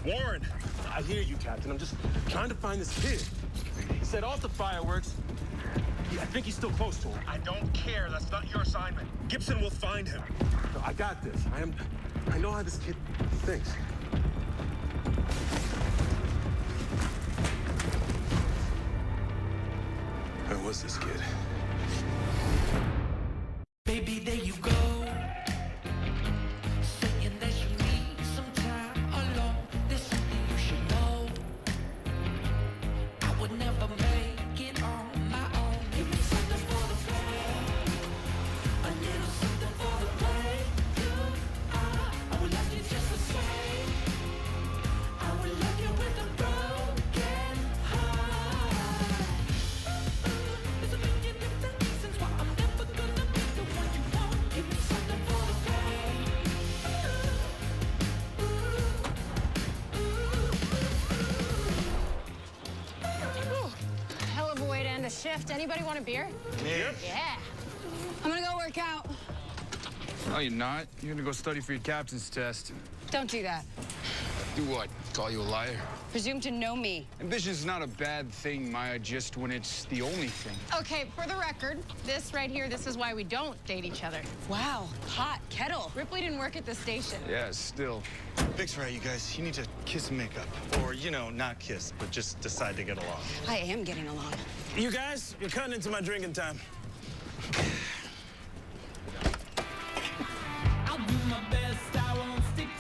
Warren, I hear you, Captain. I'm just trying to find this kid. He set off the fireworks. I think he's still close to him. I don't care. That's not your assignment. Gibson will find him. No, I got this. I know how this kid thinks. Where was this kid? Baby, there you go. Saying that you need some time alone. There's something you should know. I would never make it on my own. Give me something for the play. A little something for the way you are. I would love you just the same. I would love you with a broken heart. There's a million different reasons why I'm never gonna be the one you want. Give me something for the play. Hell of a way to end a shift. Anybody want a beer? Yeah. Yeah. I'm gonna go work out. No, you're not. You're gonna go study for your captain's test. Don't do that. Do what? Call you a liar? Presume to know me. Ambition's not a bad thing, Maya, just when it's the only thing. Okay, for the record, this right here, this is why we don't date each other. Wow, hot kettle. Ripley didn't work at the station. Yeah, still. Vic's right, you guys. You need to kiss and make up. Or, you know, not kiss, but just decide to get along. I am getting along. You guys, you're cutting into my drinking time.